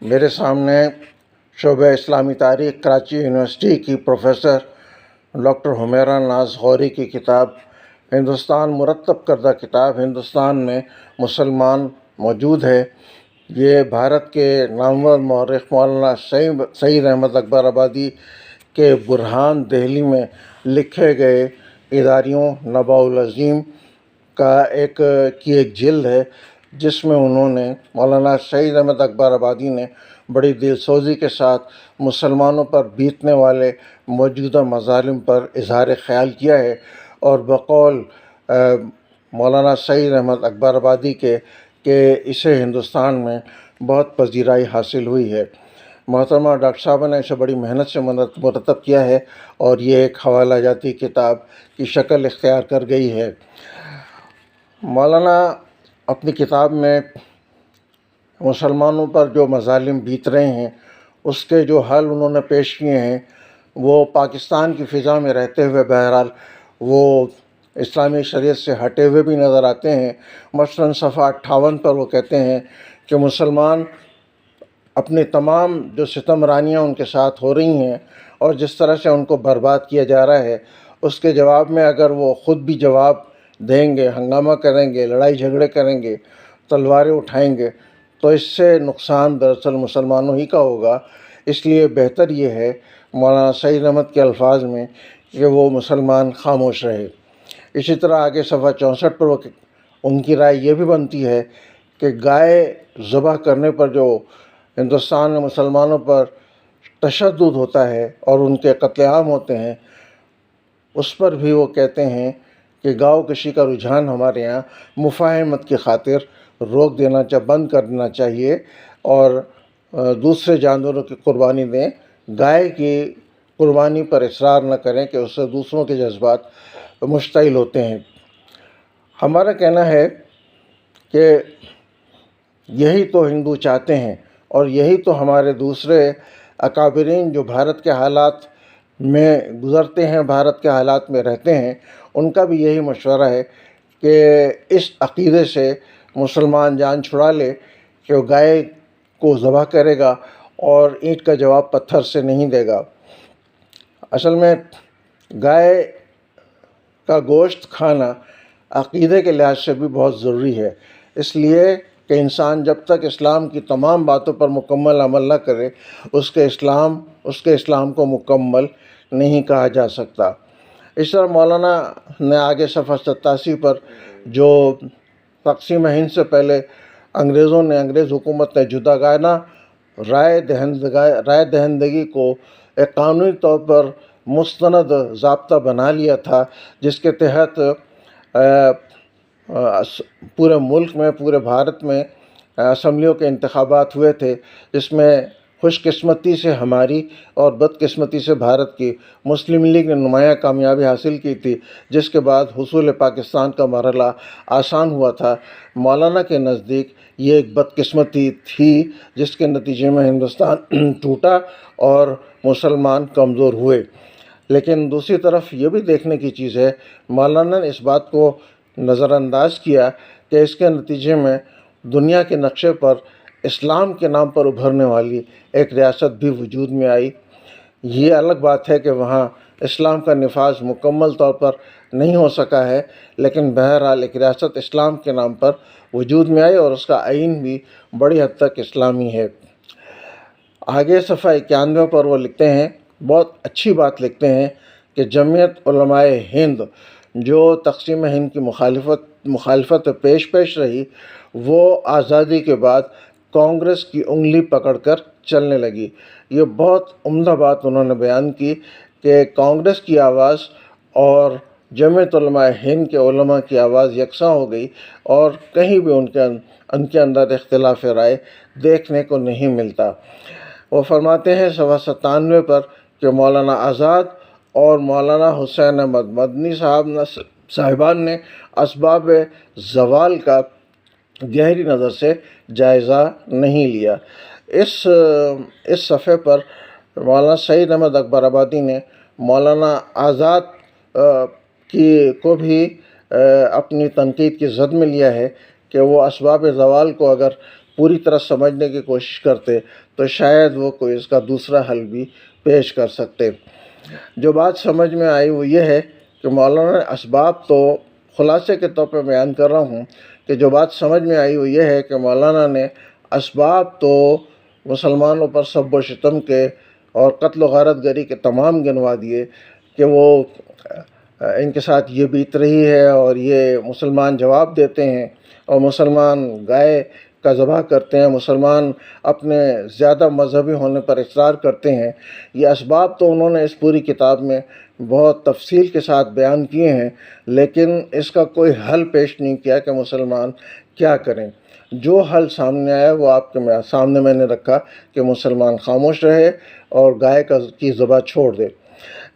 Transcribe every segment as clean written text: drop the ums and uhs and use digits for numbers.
میرے سامنے شعبہ اسلامی تاریخ کراچی یونیورسٹی کی پروفیسر ڈاکٹر حمیرہ ناز غوری کی کتاب ہندوستان مرتب کردہ کتاب ہندوستان میں مسلمان موجود ہے۔ یہ بھارت کے نامور مورخ مولانا سعید احمد اکبر آبادی کے برہان دہلی میں لکھے گئے اداریوں نباء العظیم کی ایک جلد ہے، جس میں انہوں نے مولانا سعید احمد اکبر آبادی نے بڑی دل سوزی کے ساتھ مسلمانوں پر بیتنے والے موجودہ مظالم پر اظہار خیال کیا ہے، اور بقول مولانا سعید احمد اکبر آبادی کہ اسے ہندوستان میں بہت پذیرائی حاصل ہوئی ہے۔ محترمہ ڈاکٹر صاحبہ نے اسے بڑی محنت سے مرتب کیا ہے اور یہ ایک حوالہ جاتی کتاب کی شکل اختیار کر گئی ہے۔ مولانا اپنی کتاب میں مسلمانوں پر جو مظالم بیت رہے ہیں اس کے جو حل انہوں نے پیش کیے ہیں، وہ پاکستان کی فضا میں رہتے ہوئے بہرحال وہ اسلامی شریعت سے ہٹے ہوئے بھی نظر آتے ہیں۔ مثلاً صفحہ 58 پر وہ کہتے ہیں کہ مسلمان اپنی تمام جو ستم رانیاں ان کے ساتھ ہو رہی ہیں اور جس طرح سے ان کو برباد کیا جا رہا ہے، اس کے جواب میں اگر وہ خود بھی جواب دیں گے، ہنگامہ کریں گے، لڑائی جھگڑے کریں گے، تلواریں اٹھائیں گے، تو اس سے نقصان دراصل مسلمانوں ہی کا ہوگا۔ اس لیے بہتر یہ ہے مولانا سعید احمد کے الفاظ میں کہ وہ مسلمان خاموش رہے۔ اسی طرح آگے صفحہ 64 پر ان کی رائے یہ بھی بنتی ہے کہ گائے ذبح کرنے پر جو ہندوستان میں مسلمانوں پر تشدد ہوتا ہے اور ان کے قتل عام ہوتے ہیں، اس پر بھی وہ کہتے ہیں کہ گاؤ کشی کا رجحان ہمارے یہاں مفاہمت کی خاطر روک بند کر دینا چاہیے اور دوسرے جانوروں کی قربانی دیں، گائے کی قربانی پر اصرار نہ کریں کہ اس سے دوسروں کے جذبات مشتعل ہوتے ہیں۔ ہمارا کہنا ہے کہ یہی تو ہندو چاہتے ہیں اور یہی تو ہمارے دوسرے اکابرین جو بھارت کے حالات میں گزرتے ہیں، بھارت کے حالات میں رہتے ہیں، ان کا بھی یہی مشورہ ہے کہ اس عقیدے سے مسلمان جان چھڑا لے کہ وہ گائے کو ذبح کرے گا اور اینٹ کا جواب پتھر سے نہیں دے گا۔ اصل میں گائے کا گوشت کھانا عقیدے کے لحاظ سے بھی بہت ضروری ہے، اس لیے کہ انسان جب تک اسلام کی تمام باتوں پر مکمل عمل نہ کرے اس کے اسلام کو مکمل نہیں کہا جا سکتا۔ اس طرح مولانا نے آگے صفحہ 87 پر جو تقسیم ہند سے پہلے انگریز حکومت نے جداگانہ رائے دہندگی کو ایک قانونی طور پر مستند ضابطہ بنا لیا تھا، جس کے تحت پورے ملک میں، پورے بھارت میں اسمبلیوں کے انتخابات ہوئے تھے، جس میں خوش قسمتی سے ہماری اور بدقسمتی سے بھارت کی مسلم لیگ نے نمایاں کامیابی حاصل کی تھی، جس کے بعد حصول پاکستان کا مرحلہ آسان ہوا تھا۔ مولانا کے نزدیک یہ ایک بدقسمتی تھی جس کے نتیجے میں ہندوستان ٹوٹا اور مسلمان کمزور ہوئے۔ لیکن دوسری طرف یہ بھی دیکھنے کی چیز ہے، مولانا نے اس بات کو نظر انداز کیا کہ اس کے نتیجے میں دنیا کے نقشے پر اسلام کے نام پر ابھرنے والی ایک ریاست بھی وجود میں آئی۔ یہ الگ بات ہے کہ وہاں اسلام کا نفاذ مکمل طور پر نہیں ہو سکا ہے، لیکن بہرحال ایک ریاست اسلام کے نام پر وجود میں آئی اور اس کا آئین بھی بڑی حد تک اسلامی ہے۔ آگے صفحہ 91 پر وہ لکھتے ہیں، بہت اچھی بات لکھتے ہیں کہ جمعیت علماء ہند جو تقسیم ہند کی مخالفت پیش رہی، وہ آزادی کے بعد کانگریس کی انگلی پکڑ کر چلنے لگی۔ یہ بہت عمدہ بات انہوں نے بیان کی کہ کانگریس کی آواز اور جمعیت علماء ہند کے علماء کی آواز یکساں ہو گئی اور کہیں بھی ان کے اندر اختلاف رائے دیکھنے کو نہیں ملتا۔ وہ فرماتے ہیں صفحہ 97 پر کہ مولانا آزاد اور مولانا حسین احمد مدنی صاحبان نے اسباب زوال کا گہری نظر سے جائزہ نہیں لیا۔ اس صفحے پر مولانا سعید احمد اکبر آبادی نے مولانا آزاد کو بھی اپنی تنقید کی زد میں لیا ہے کہ وہ اسباب زوال کو اگر پوری طرح سمجھنے کی کوشش کرتے تو شاید وہ کوئی اس کا دوسرا حل بھی پیش کر سکتے۔ جو بات سمجھ میں آئی وہ یہ ہے کہ مولانا نے اسباب تو خلاصے کے طور پہ بیان کر رہا ہوں کہ جو بات سمجھ میں آئی وہ یہ ہے کہ مولانا نے اسباب تو مسلمانوں پر سب و شتم کے اور قتل و غارت گری کے تمام گنوا دیے کہ وہ ان کے ساتھ یہ بیت رہی ہے اور یہ مسلمان جواب دیتے ہیں اور مسلمان گائے کا ذبح کرتے ہیں، مسلمان اپنے زیادہ مذہبی ہونے پر اصرار کرتے ہیں۔ یہ اسباب تو انہوں نے اس پوری کتاب میں بہت تفصیل کے ساتھ بیان کیے ہیں، لیکن اس کا کوئی حل پیش نہیں کیا کہ مسلمان کیا کریں۔ جو حل سامنے آیا وہ آپ کے سامنے میں نے رکھا کہ مسلمان خاموش رہے اور گائے کی ذبح چھوڑ دے۔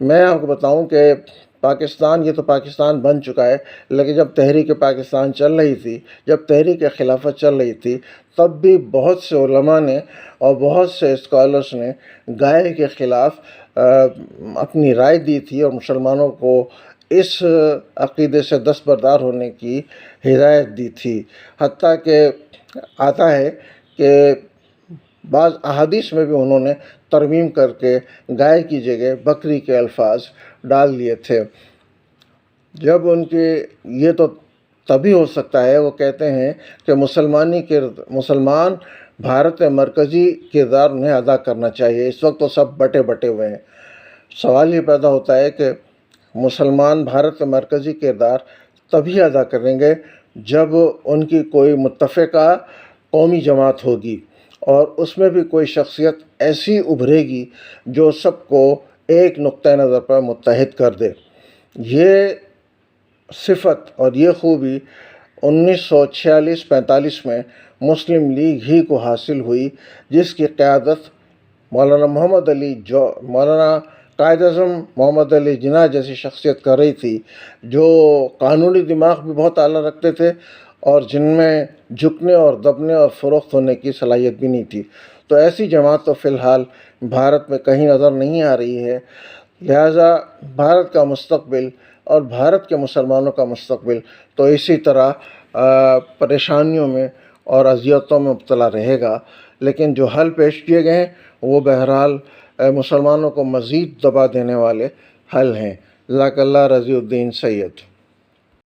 میں آپ کو بتاؤں کہ پاکستان، یہ تو پاکستان بن چکا ہے، لیکن جب تحریک پاکستان چل رہی تھی، جب تحریک خلافت چل رہی تھی، تب بھی بہت سے علماء نے اور بہت سے اسکالرس نے گائے کے خلاف اپنی رائے دی تھی اور مسلمانوں کو اس عقیدے سے دستبردار ہونے کی ہدایت دی تھی۔ حتیٰ کہ آتا ہے کہ بعض احادیث میں بھی انہوں نے ترمیم کر کے گائے کی جگہ بکری کے الفاظ ڈال دیے تھے۔ جب ان کے یہ تو تبھی ہو سکتا ہے، وہ کہتے ہیں کہ مسلمان بھارت مرکزی کردار انہیں ادا کرنا چاہیے۔ اس وقت تو سب بٹے بٹے ہوئے ہیں۔ سوال یہ پیدا ہوتا ہے کہ مسلمان بھارت مرکزی کردار تبھی ادا کریں گے جب ان کی کوئی متفقہ قومی جماعت ہوگی اور اس میں بھی کوئی شخصیت ایسی ابھرے گی جو سب کو ایک نقطۂ نظر پر متحد کر دے۔ یہ صفت اور یہ خوبی 1946-45 میں مسلم لیگ ہی کو حاصل ہوئی، جس کی قیادت مولانا قائد اعظم محمد علی جناح جیسی شخصیت کر رہی تھی، جو قانونی دماغ بھی بہت اعلیٰ رکھتے تھے اور جن میں جھکنے اور دبنے اور فروخت ہونے کی صلاحیت بھی نہیں تھی۔ تو ایسی جماعت تو فی الحال بھارت میں کہیں نظر نہیں آ رہی ہے، لہٰذا بھارت کا مستقبل اور بھارت کے مسلمانوں کا مستقبل تو اسی طرح پریشانیوں میں اور اذیتوں میں مبتلا رہے گا۔ لیکن جو حل پیش کیے گئے ہیں وہ بہرحال مسلمانوں کو مزید دبا دینے والے حل ہیں۔ جزاک اللہ رضی الدین سید۔